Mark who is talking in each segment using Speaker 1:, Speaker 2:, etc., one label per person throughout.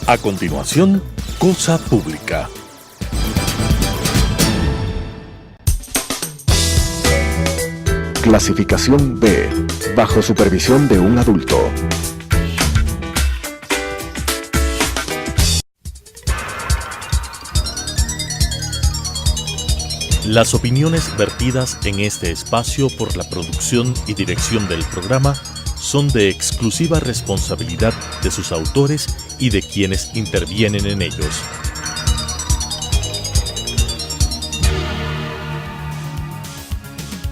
Speaker 1: A continuación, Cosa Pública.
Speaker 2: Clasificación B, bajo supervisión de un adulto.
Speaker 1: Las opiniones vertidas en este espacio por la producción y dirección del programa son de exclusiva responsabilidad de sus autores y de quienes intervienen en ellos.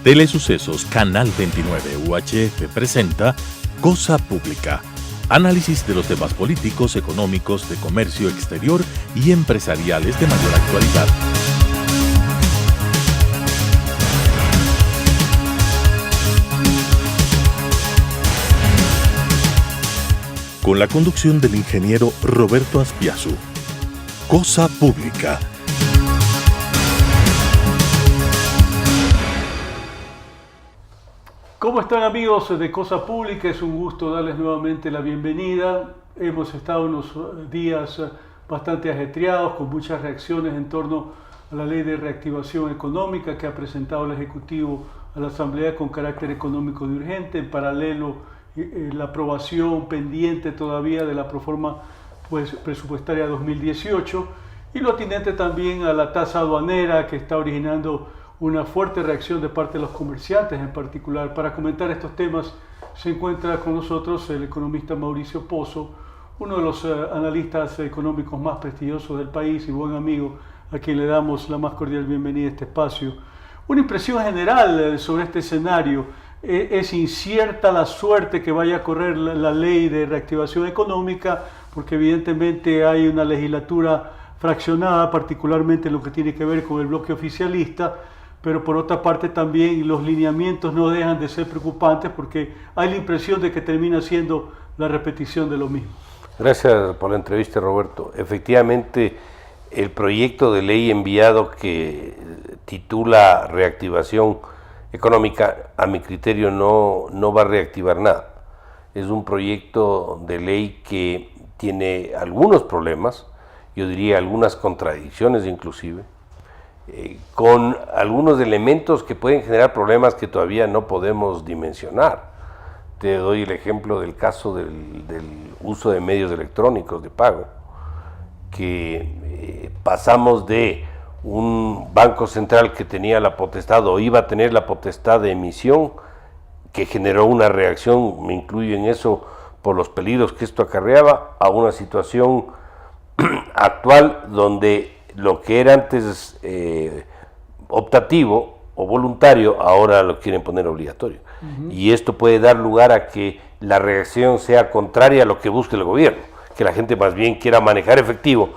Speaker 1: Telesucesos Canal 29 UHF presenta Cosa Pública. Análisis de los temas políticos, económicos, de comercio exterior y empresariales de mayor actualidad. Con la conducción del ingeniero Roberto Aspiazu. Cosa Pública.
Speaker 3: ¿Cómo están, amigos de Cosa Pública? Es un gusto darles nuevamente la bienvenida. Hemos estado unos días bastante ajetreados, con muchas reacciones en torno a la Ley de Reactivación Económica que ha presentado el Ejecutivo a la Asamblea con carácter económico de urgente. En paralelo, la aprobación pendiente todavía de la proforma presupuestaria 2018 y lo atinente también a la tasa aduanera que está originando una fuerte reacción de parte de los comerciantes en particular. Para comentar estos temas se encuentra con nosotros el economista Mauricio Pozo, uno de los analistas económicos más prestigiosos del país y buen amigo, a quien le damos la más cordial bienvenida a este espacio. Una impresión general sobre este escenario. Es incierta la suerte que vaya a correr la ley de reactivación económica, porque evidentemente hay una legislatura fraccionada, particularmente en lo que tiene que ver con el bloque oficialista, pero por otra parte también los lineamientos no dejan de ser preocupantes porque hay la impresión de que termina siendo la repetición de lo mismo.
Speaker 4: Gracias por la entrevista, Roberto. Efectivamente, el proyecto de ley enviado que titula Reactivación Económica, a mi criterio, no va a reactivar nada. Es un proyecto de ley que tiene algunos problemas, yo diría algunas contradicciones inclusive, con algunos elementos que pueden generar problemas que todavía no podemos dimensionar. Te doy el ejemplo del caso del uso de medios electrónicos de pago, que pasamos de un banco central que tenía la potestad o iba a tener la potestad de emisión, que generó una reacción, me incluyo en eso, por los peligros que esto acarreaba, a una situación actual donde lo que era antes optativo o voluntario, ahora lo quieren poner obligatorio. Y esto puede dar lugar a que la reacción sea contraria a lo que busca el gobierno, que la gente más bien quiera manejar efectivo,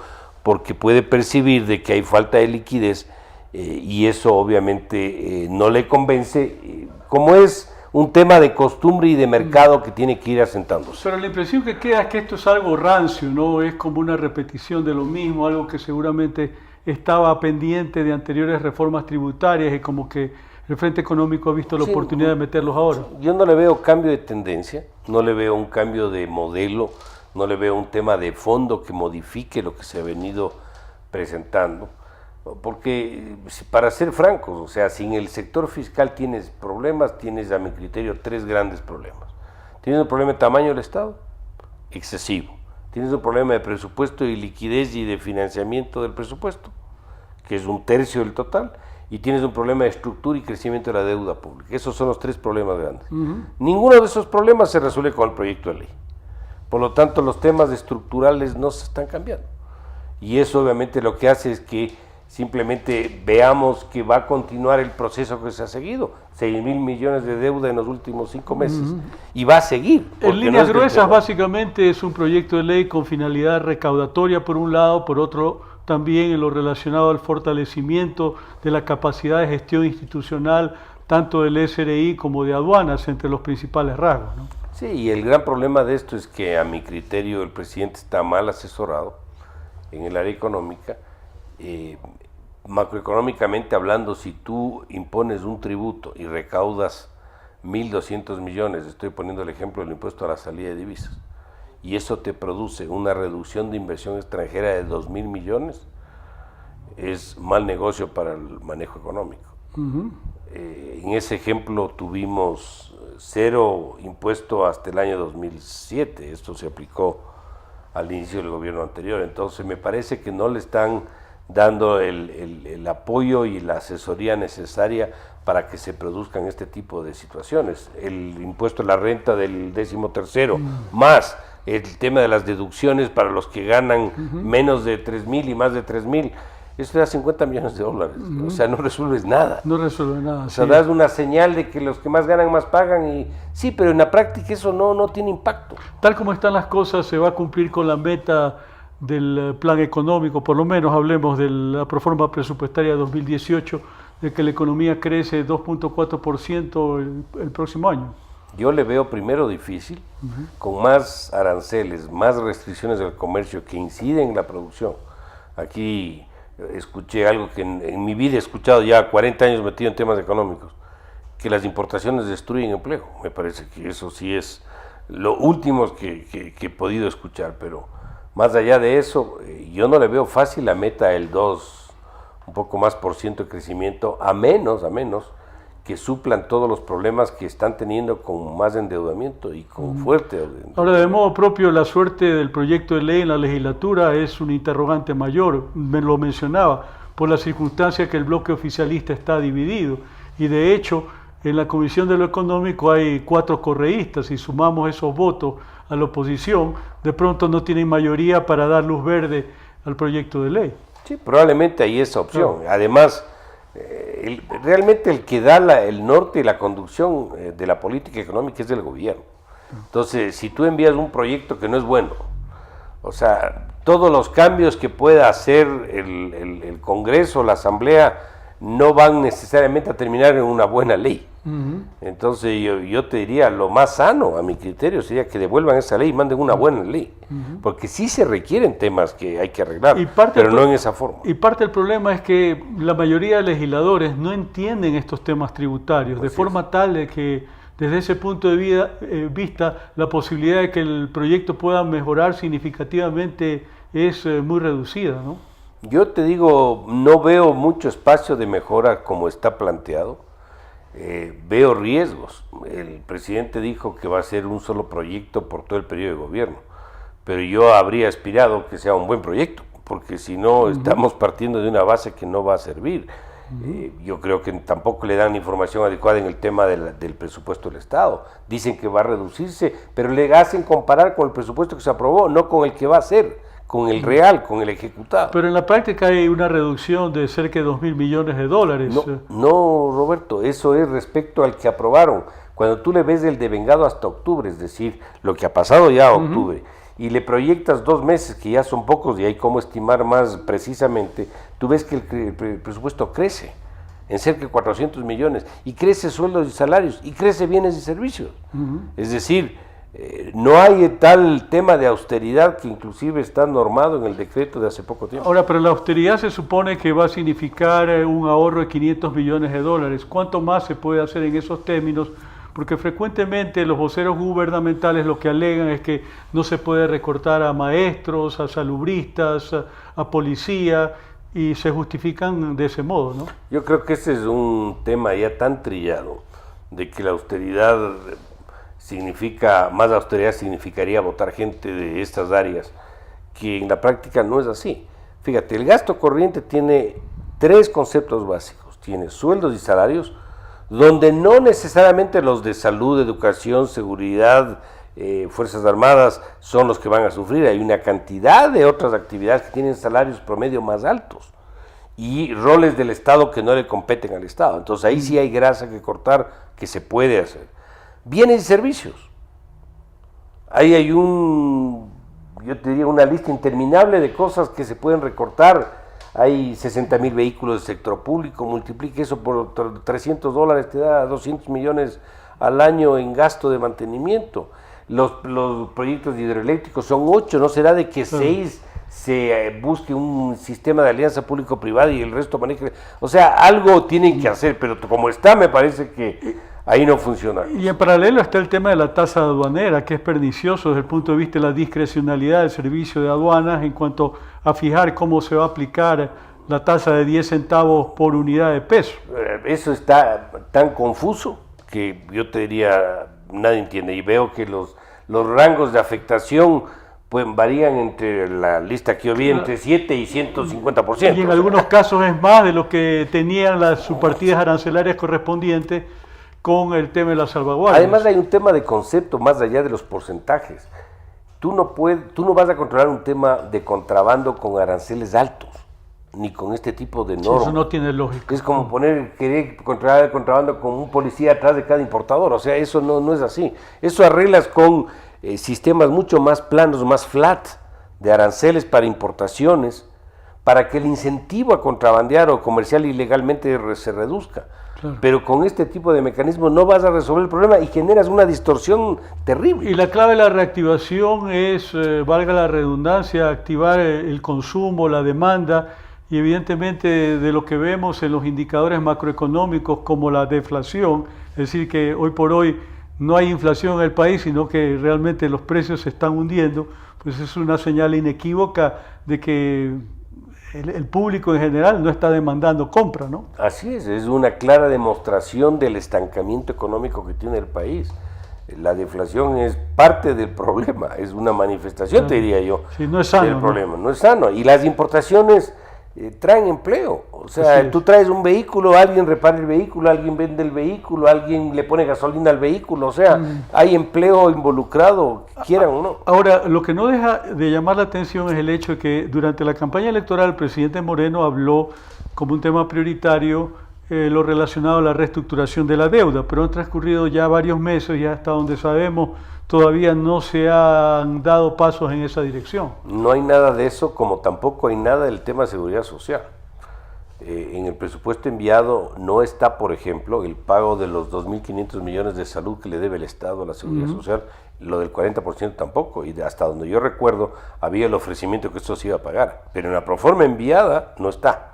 Speaker 4: porque puede percibir de que hay falta de liquidez y eso obviamente no le convence, como es un tema de costumbre y de mercado que tiene que ir asentándose.
Speaker 3: Pero la impresión que queda es que esto es algo rancio, ¿no? Es como una repetición de lo mismo, algo que seguramente estaba pendiente de anteriores reformas tributarias y como que el Frente Económico ha visto la oportunidad de meterlos ahora.
Speaker 4: Yo no le veo cambio de tendencia, no le veo un cambio de modelo, no le veo un tema de fondo que modifique lo que se ha venido presentando, porque para ser francos, o sea, si en el sector fiscal tienes problemas, tienes a mi criterio tres grandes problemas. Tienes un problema de tamaño del Estado, excesivo. Tienes un problema de presupuesto y liquidez y de financiamiento del presupuesto, que es un tercio del total, y tienes un problema de estructura y crecimiento de la deuda pública. Esos son los tres problemas grandes. Ninguno de esos problemas se resuelve con el proyecto de ley. Por lo tanto, los temas estructurales no se están cambiando. Y eso obviamente lo que hace es que simplemente veamos que va a continuar el proceso que se ha seguido. 6.000 millones de deuda en los últimos 5 meses. Y va a seguir.
Speaker 3: En líneas gruesas, básicamente, es un proyecto de ley con finalidad recaudatoria por un lado, por otro también en lo relacionado al fortalecimiento de la capacidad de gestión institucional, tanto del SRI como de aduanas, entre los principales rasgos, ¿no?
Speaker 4: Sí, y el gran problema de esto es que a mi criterio el presidente está mal asesorado en el área económica. Macroeconómicamente hablando, si tú impones un tributo y recaudas 1.200 millones, estoy poniendo el ejemplo del impuesto a la salida de divisas, y eso te produce una reducción de inversión extranjera de 2.000 millones, es mal negocio para el manejo económico. En ese ejemplo tuvimos 0 impuesto hasta el año 2007, esto se aplicó al inicio del gobierno anterior, entonces me parece que no le están dando el apoyo y la asesoría necesaria para que se produzcan este tipo de situaciones. El impuesto a la renta del 13º, más el tema de las deducciones para los que ganan menos de 3.000 y más de 3.000, eso da 50 millones de dólares, o sea, no resuelves nada.
Speaker 3: No resuelve nada.
Speaker 4: O sea, das una señal de que los que más ganan más pagan, y sí, pero en la práctica eso no tiene impacto.
Speaker 3: Tal como están las cosas, se va a cumplir con la meta del plan económico, por lo menos hablemos de la proforma presupuestaria 2018, de que la economía crece 2.4% el próximo año.
Speaker 4: Yo le veo primero difícil, con más aranceles, más restricciones del comercio que inciden en la producción. Aquí escuché algo que en mi vida he escuchado ya 40 años metido en temas económicos, que las importaciones destruyen empleo. Me parece que eso sí es lo último que he podido escuchar, pero más allá de eso, yo no le veo fácil la meta del 2, un poco más por ciento de crecimiento, a menos que suplan todos los problemas que están teniendo con más endeudamiento y con fuerte endeudamiento.
Speaker 3: Ahora, de modo propio, la suerte del proyecto de ley en la legislatura es un interrogante mayor, me lo mencionaba, por la circunstancia que el bloque oficialista está dividido, y de hecho, en la Comisión de lo Económico hay 4 correístas, y sumamos esos votos a la oposición, de pronto no tienen mayoría para dar luz verde al proyecto de ley.
Speaker 4: Sí, probablemente hay esa opción. Claro. Además, realmente el que da el norte y la conducción de la política económica es del gobierno. Entonces, si tú envías un proyecto que no es bueno, o sea, todos los cambios que pueda hacer el Congreso, la Asamblea, no van necesariamente a terminar en una buena ley. Entonces yo te diría, lo más sano a mi criterio sería que devuelvan esa ley y manden una buena ley, porque sí se requieren temas que hay que arreglar, pero no en esa forma.
Speaker 3: Y parte del problema es que la mayoría de legisladores no entienden estos temas tributarios, de forma tal de que desde ese punto de vista la posibilidad de que el proyecto pueda mejorar significativamente es muy reducida, ¿no?
Speaker 4: Yo te digo, no veo mucho espacio de mejora como está planteado. Veo riesgos. El presidente dijo que va a ser un solo proyecto por todo el periodo de gobierno, pero yo habría aspirado que sea un buen proyecto, porque si no estamos partiendo de una base que no va a servir. Yo creo que tampoco le dan información adecuada en el tema del presupuesto del Estado. Dicen que va a reducirse, pero le hacen comparar con el presupuesto que se aprobó, no con el que va a ser, con el real, con el ejecutado.
Speaker 3: Pero en la práctica hay una reducción de cerca de 2.000 millones de dólares.
Speaker 4: No, Roberto, eso es respecto al que aprobaron. Cuando tú le ves el devengado hasta octubre, es decir, lo que ha pasado ya a octubre, y le proyectas 2 meses, que ya son pocos y hay cómo estimar más precisamente, tú ves que el presupuesto crece en cerca de 400 millones, y crece sueldos y salarios, y crece bienes y servicios. Es decir, no hay tal tema de austeridad que inclusive está normado en el decreto de hace poco tiempo.
Speaker 3: Ahora, pero la austeridad se supone que va a significar un ahorro de 500 millones de dólares. ¿Cuánto más se puede hacer en esos términos? Porque frecuentemente los voceros gubernamentales lo que alegan es que no se puede recortar a maestros, a salubristas, a policía, y se justifican de ese modo, ¿no?
Speaker 4: Yo creo que ese es un tema ya tan trillado, de que la austeridad más austeridad significaría votar gente de estas áreas, que en la práctica no es así. Fíjate, el gasto corriente tiene 3 conceptos básicos. Tiene sueldos y salarios, donde no necesariamente los de salud, educación, seguridad, Fuerzas Armadas son los que van a sufrir. Hay una cantidad de otras actividades que tienen salarios promedio más altos y roles del Estado que no le competen al Estado. Entonces ahí sí hay grasa que cortar, que se puede hacer. Bienes y servicios. Ahí hay yo te diría, una lista interminable de cosas que se pueden recortar. Hay 60,000 vehículos del sector público, multiplique eso por $300, te da 200 millones al año en gasto de mantenimiento. Los proyectos hidroeléctricos son 8, ¿no será de que 6 se busque un sistema de alianza público-privada y el resto maneje? O sea, algo tienen que hacer, pero como está, me parece que ahí no funciona.
Speaker 3: Y en paralelo está el tema de la tasa aduanera, que es pernicioso desde el punto de vista de la discrecionalidad del servicio de aduanas en cuanto a fijar cómo se va a aplicar la tasa de 10 centavos por unidad de peso.
Speaker 4: Eso está tan confuso que yo te diría, nadie entiende, y veo que los rangos de afectación pues varían entre la lista que yo vi entre 7 y 150%.
Speaker 3: Y en algunos casos es más de lo que tenían las subpartidas arancelarias correspondientes con el tema de la salvaguardia.
Speaker 4: Además hay un tema de concepto más allá de los porcentajes. Tú no vas a controlar un tema de contrabando con aranceles altos, ni con este tipo de normas.
Speaker 3: Eso no tiene lógica.
Speaker 4: Es como querer controlar el contrabando con un policía atrás de cada importador, o sea, eso no es así. Eso arreglas con sistemas mucho más planos, más flat, de aranceles para importaciones, para que el incentivo a contrabandear o comerciar ilegalmente se reduzca. Claro. Pero con este tipo de mecanismos no vas a resolver el problema y generas una distorsión terrible.
Speaker 3: Y la clave de la reactivación es, valga la redundancia, activar el consumo, la demanda, y evidentemente de lo que vemos en los indicadores macroeconómicos como la deflación, es decir, que hoy por hoy no hay inflación en el país, sino que realmente los precios se están hundiendo, pues es una señal inequívoca de que el público en general no está demandando compra, ¿no?
Speaker 4: Así es una clara demostración del estancamiento económico que tiene el país. La deflación es parte del problema, es una manifestación, te diría yo,
Speaker 3: sí, no es sano,
Speaker 4: del problema, no es sano. Y las importaciones traen empleo, o sea, tú traes un vehículo, alguien repara el vehículo, alguien vende el vehículo, alguien le pone gasolina al vehículo, o sea, hay empleo involucrado, quieran o no.
Speaker 3: Ahora, lo que no deja de llamar la atención es el hecho de que durante la campaña electoral el presidente Moreno habló como un tema prioritario lo relacionado a la reestructuración de la deuda, pero han transcurrido ya varios meses y hasta donde sabemos todavía no se han dado pasos en esa dirección.
Speaker 4: No hay nada de eso, como tampoco hay nada del tema de seguridad social. En el presupuesto enviado no está, por ejemplo, el pago de los 2.500 millones de salud que le debe el Estado a la seguridad social, lo del 40% tampoco, y hasta donde yo recuerdo había el ofrecimiento que esto se iba a pagar, pero en la proforma enviada no está.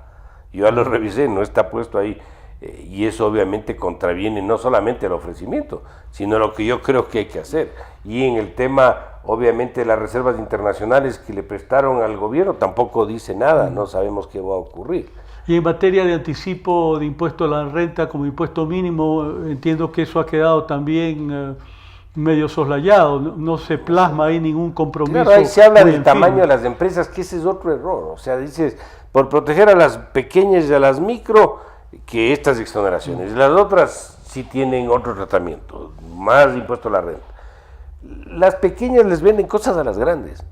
Speaker 4: Yo ya lo revisé, no está puesto ahí. Y eso obviamente contraviene no solamente el ofrecimiento, sino lo que yo creo que hay que hacer. Y en el tema, obviamente, de las reservas internacionales que le prestaron al gobierno, tampoco dice nada, no sabemos qué va a ocurrir.
Speaker 3: Y en materia de anticipo de impuesto a la renta como impuesto mínimo, entiendo que eso ha quedado también medio soslayado, no se plasma ahí ningún compromiso.
Speaker 4: Claro, ahí se habla del tamaño de las empresas, que ese es otro error. O sea, dices, por proteger a las pequeñas y a las micro, que estas exoneraciones. Las otras sí tienen otro tratamiento, más impuesto a la renta. Las pequeñas les venden cosas a las grandes.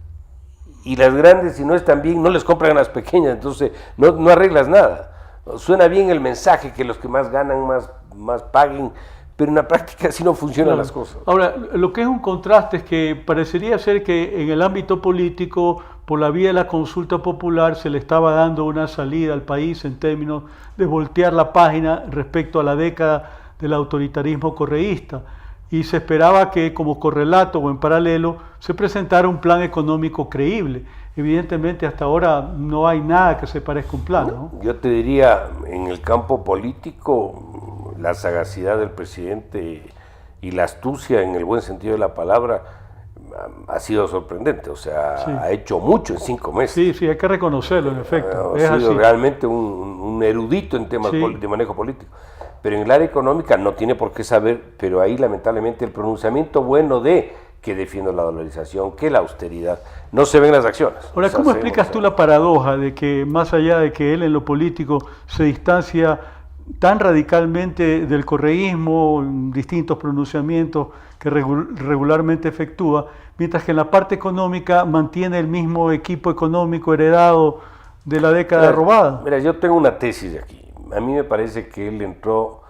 Speaker 4: Y las grandes, si no están bien, no les compran a las pequeñas, entonces no arreglas nada. Suena bien el mensaje, que los que más ganan, más paguen, pero en la práctica así no funcionan las cosas.
Speaker 3: Ahora, lo que es un contraste es que parecería ser que en el ámbito político, por la vía de la consulta popular, se le estaba dando una salida al país en términos de voltear la página respecto a la década del autoritarismo correísta. Y se esperaba que como correlato o en paralelo se presentara un plan económico creíble. Evidentemente hasta ahora no hay nada que se parezca a un plan, ¿no?
Speaker 4: Yo te diría, en el campo político, la sagacidad del presidente y la astucia en el buen sentido de la palabra ha sido sorprendente, o sea, sí, ha hecho mucho en 5 meses.
Speaker 3: Sí, hay que reconocerlo, en efecto.
Speaker 4: Ha sido así, realmente un erudito en temas de manejo político. Pero en el área económica no tiene por qué saber, pero ahí lamentablemente el pronunciamiento bueno de que defiendo la dolarización, que la austeridad, no se ven las acciones.
Speaker 3: Ahora, ¿cómo explicas tú la paradoja de que más allá de que él en lo político se distancia tan radicalmente del correísmo, en distintos pronunciamientos que regularmente efectúa, mientras que en la parte económica mantiene el mismo equipo económico heredado de la década robada?
Speaker 4: Mira, yo tengo una tesis de aquí. A mí me parece que él entró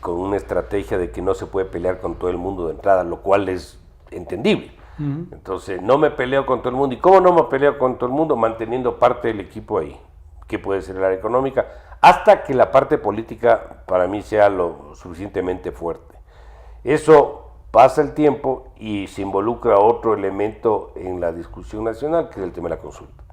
Speaker 4: con una estrategia de que no se puede pelear con todo el mundo de entrada, lo cual es entendible. Entonces, no me peleo con todo el mundo. ¿Y cómo no me peleo con todo el mundo? Manteniendo parte del equipo ahí, que puede ser el área económica, hasta que la parte política para mí sea lo suficientemente fuerte. Eso pasa el tiempo y se involucra otro elemento en la discusión nacional, que es el tema de la consulta.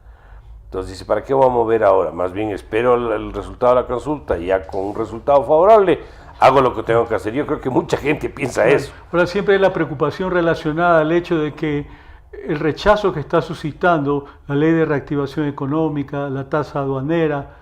Speaker 4: Entonces dice, ¿para qué vamos a mover ahora? Más bien espero el resultado de la consulta, y ya con un resultado favorable, hago lo que tengo que hacer. Yo creo que mucha gente piensa eso.
Speaker 3: Ahora siempre hay la preocupación relacionada al hecho de que el rechazo que está suscitando la ley de reactivación económica, la tasa aduanera,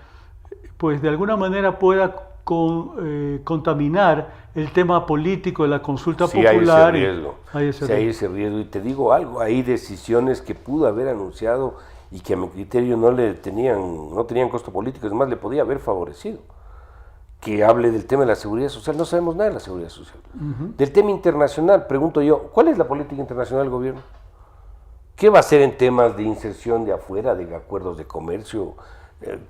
Speaker 3: pues de alguna manera pueda contaminar el tema político de la consulta popular.
Speaker 4: Hay ese riesgo. Hay ese riesgo. Y te digo algo, hay decisiones que pudo haber anunciado y que a mi criterio no tenían costo político, es más, le podía haber favorecido. Que hable del tema de la seguridad social, no sabemos nada de la seguridad social. Del tema internacional, pregunto yo, ¿cuál es la política internacional del gobierno? ¿Qué va a hacer en temas de inserción de afuera, de acuerdos de comercio?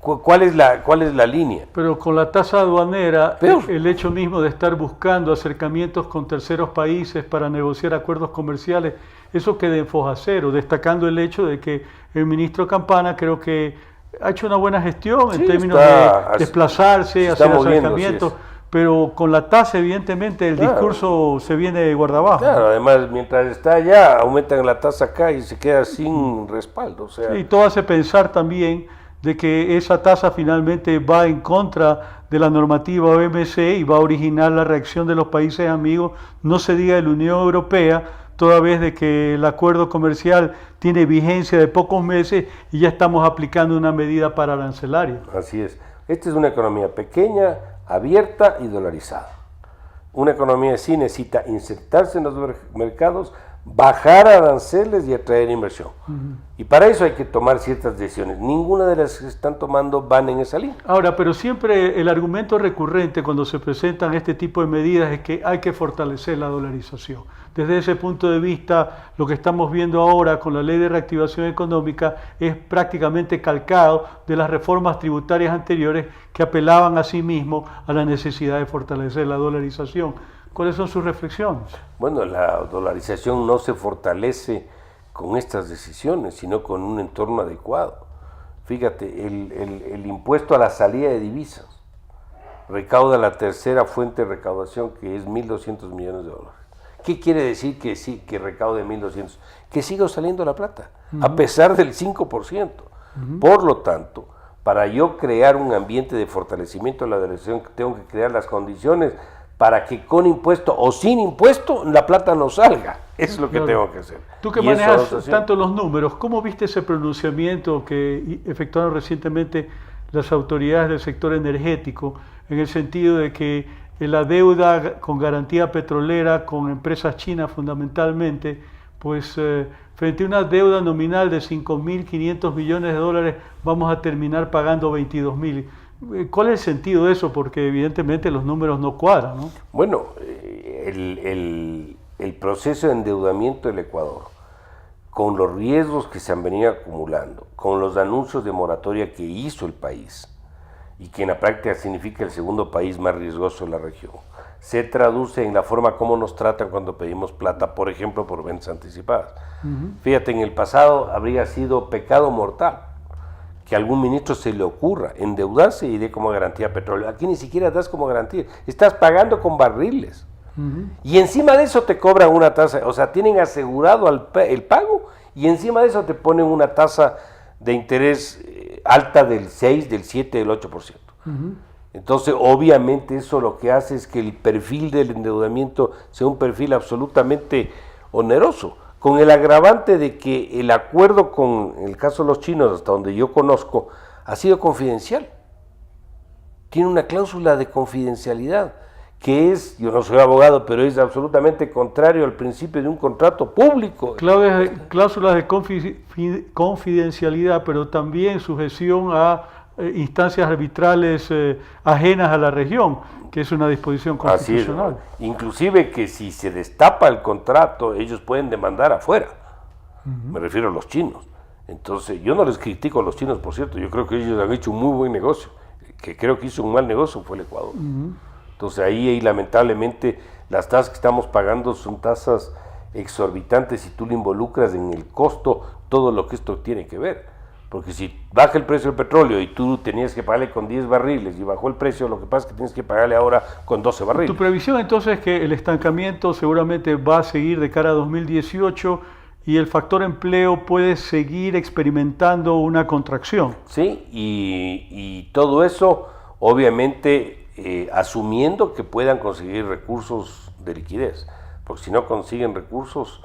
Speaker 4: ¿Cuál es la línea?
Speaker 3: Pero con la tasa aduanera, el hecho mismo de estar buscando acercamientos con terceros países para negociar acuerdos comerciales, eso queda en foja cero, destacando el hecho de que el ministro Campana creo que ha hecho una buena gestión en términos de desplazarse, hacer acercamientos, pero con la tasa evidentemente el discurso se viene de guardabajo.
Speaker 4: Claro, además mientras está allá aumentan la tasa acá y se queda sin respaldo. O sea.
Speaker 3: Y todo hace pensar también de que esa tasa finalmente va en contra de la normativa OMC y va a originar la reacción de los países amigos, no se diga de la Unión Europea, toda vez de que el acuerdo comercial tiene vigencia de pocos meses y ya estamos aplicando una medida paraarancelaria.
Speaker 4: Así es. Esta es una economía pequeña, abierta y dolarizada. Una economía así necesita insertarse en los mercados, bajar aranceles y atraer inversión. Y para eso hay que tomar ciertas decisiones. Ninguna de las que se están tomando van en esa línea.
Speaker 3: Ahora, pero siempre el argumento recurrente cuando se presentan este tipo de medidas es que hay que fortalecer la dolarización. Desde ese punto de vista, lo que estamos viendo ahora con la ley de reactivación económica es prácticamente calcado de las reformas tributarias anteriores que apelaban a sí mismo a la necesidad de fortalecer la dolarización. ¿Cuáles son sus reflexiones?
Speaker 4: Bueno, la dolarización no se fortalece con estas decisiones, sino con un entorno adecuado. Fíjate, el impuesto a la salida de divisas recauda la tercera fuente de recaudación, que es 1.200 millones de dólares. ¿Qué quiere decir que sí, que recaude 1.200? Que siga saliendo la plata, a pesar del 5%. Por lo tanto, para yo crear un ambiente de fortalecimiento de la dolarización, tengo que crear las condiciones para que con impuesto o sin impuesto la plata no salga. Eso es lo que tengo que hacer.
Speaker 3: Tú que manejas tanto los números, ¿cómo viste ese pronunciamiento que efectuaron recientemente las autoridades del sector energético en el sentido de que la deuda con garantía petrolera con empresas chinas fundamentalmente, pues frente a una deuda nominal de 5.500 millones de dólares vamos a terminar pagando 22.000? ¿Cuál es el sentido de eso? Porque evidentemente los números no cuadran, ¿no?
Speaker 4: Bueno, el proceso de endeudamiento del Ecuador, con los riesgos que se han venido acumulando, con los anuncios de moratoria que hizo el país, y que en la práctica significa el segundo país más riesgoso de la región, se traduce en la forma como nos tratan cuando pedimos plata, por ejemplo, por ventas anticipadas. Fíjate, en el pasado habría sido pecado mortal que a algún ministro se le ocurra endeudarse y dé como garantía petróleo. Aquí ni siquiera das como garantía, estás pagando con barriles. Y encima de eso te cobran una tasa, o sea, tienen asegurado el pago y encima de eso te ponen una tasa de interés alta del 6, del 7, del 8%. Entonces, obviamente eso lo que hace es que el perfil del endeudamiento sea un perfil absolutamente oneroso, con el agravante de que el acuerdo con el caso de los chinos, hasta donde yo conozco, ha sido confidencial. Tiene una cláusula de confidencialidad, que es, yo no soy abogado, pero es absolutamente contrario al principio de un contrato público.
Speaker 3: Cláusulas de confidencialidad, pero también sujeción a instancias arbitrales ajenas a la región, que es una disposición constitucional.
Speaker 4: Así es, ¿no? Inclusive que si se destapa el contrato, ellos pueden demandar afuera. Me refiero a los chinos. Entonces, yo no les critico a los chinos, por cierto, yo creo que ellos han hecho un muy buen negocio. Que creo que hizo un mal negocio fue el Ecuador. Entonces ahí lamentablemente las tasas que estamos pagando son tasas exorbitantes si tú le involucras en el costo todo lo que esto tiene que ver. Porque si baja el precio del petróleo y tú tenías que pagarle con 10 barriles y bajó el precio, lo que pasa es que tienes que pagarle ahora con 12 barriles.
Speaker 3: Tu previsión entonces es que el estancamiento seguramente va a seguir de cara a 2018 y el factor empleo puede seguir experimentando una contracción.
Speaker 4: Sí, y todo eso obviamente asumiendo que puedan conseguir recursos de liquidez, porque si no consiguen recursos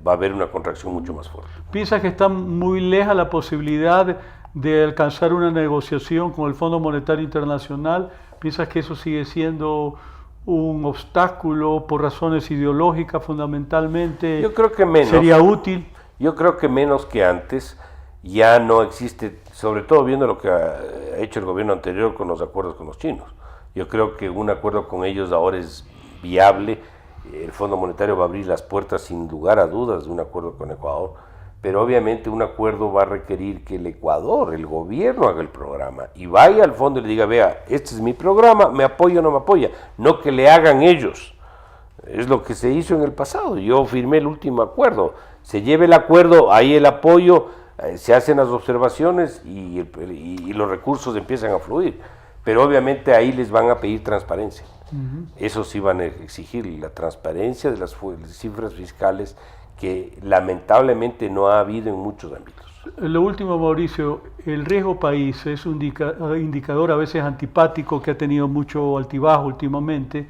Speaker 4: va a haber una contracción mucho más fuerte.
Speaker 3: ¿Piensas que está muy lejos la posibilidad de alcanzar una negociación con el Fondo Monetario Internacional? ¿Piensas que eso sigue siendo un obstáculo por razones ideológicas fundamentalmente?
Speaker 4: Yo creo que menos.
Speaker 3: ¿Sería útil?
Speaker 4: Yo creo que menos que antes. Ya no existe, sobre todo viendo lo que ha hecho el gobierno anterior con los acuerdos con los chinos. Yo creo que un acuerdo con ellos ahora es viable. El Fondo Monetario va a abrir las puertas sin lugar a dudas de un acuerdo con Ecuador, pero obviamente un acuerdo va a requerir que el Ecuador, el gobierno, haga el programa y vaya al fondo y le diga, vea, este es mi programa, me apoya o no me apoya, no que le hagan ellos. Es lo que se hizo en el pasado. Yo firmé el último acuerdo, se lleve el acuerdo, ahí el apoyo, se hacen las observaciones y los recursos empiezan a fluir, pero obviamente ahí les van a pedir transparencia. Eso sí van a exigir la transparencia de las cifras fiscales que lamentablemente no ha habido en muchos ámbitos.
Speaker 3: Lo último, Mauricio, el riesgo país es un indicador a veces antipático que ha tenido mucho altibajo últimamente,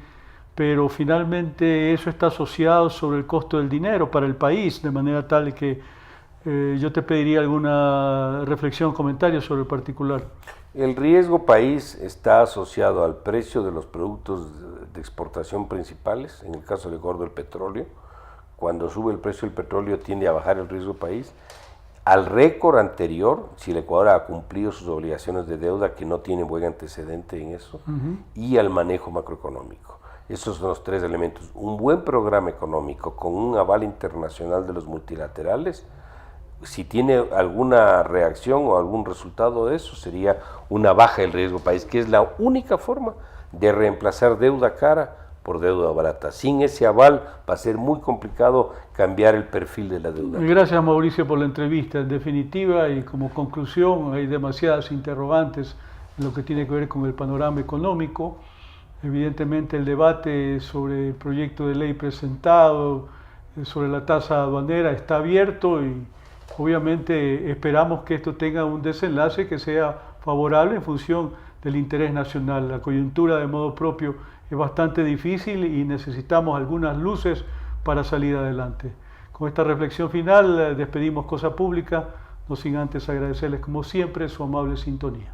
Speaker 3: pero finalmente eso está asociado sobre el costo del dinero para el país, de manera tal que yo te pediría alguna reflexión, comentario sobre el particular.
Speaker 4: El riesgo país está asociado al precio de los productos de exportación principales, en el caso de gordo el petróleo. Cuando sube el precio del petróleo tiende a bajar el riesgo país. Al récord anterior, si el Ecuador ha cumplido sus obligaciones de deuda, que no tiene buen antecedente en eso, y al manejo macroeconómico. Esos son los tres elementos. Un buen programa económico con un aval internacional de los multilaterales, si tiene alguna reacción o algún resultado de eso, sería una baja del riesgo país, que es la única forma de reemplazar deuda cara por deuda barata. Sin ese aval va a ser muy complicado cambiar el perfil de la deuda.
Speaker 3: Gracias, Mauricio, por la entrevista. En definitiva y como conclusión, hay demasiadas interrogantes en lo que tiene que ver con el panorama económico. Evidentemente el debate sobre el proyecto de ley presentado, sobre la tasa aduanera, está abierto y obviamente esperamos que esto tenga un desenlace que sea favorable en función del interés nacional. La coyuntura de modo propio es bastante difícil y necesitamos algunas luces para salir adelante. Con esta reflexión final despedimos Cosa Pública, no sin antes agradecerles como siempre su amable sintonía.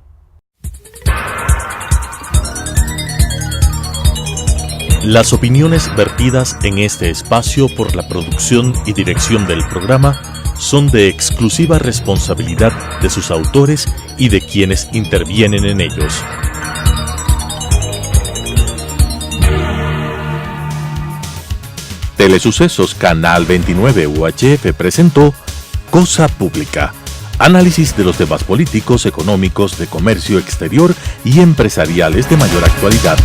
Speaker 1: Las opiniones vertidas en este espacio por la producción y dirección del programa son de exclusiva responsabilidad de sus autores y de quienes intervienen en ellos. Telesucesos Canal 29 UHF presentó Cosa Pública, análisis de los temas políticos, económicos, de comercio exterior y empresariales de mayor actualidad.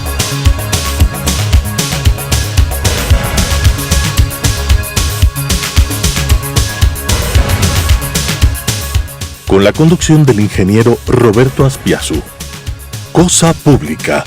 Speaker 1: Con la conducción del ingeniero Roberto Aspiazu. Cosa Pública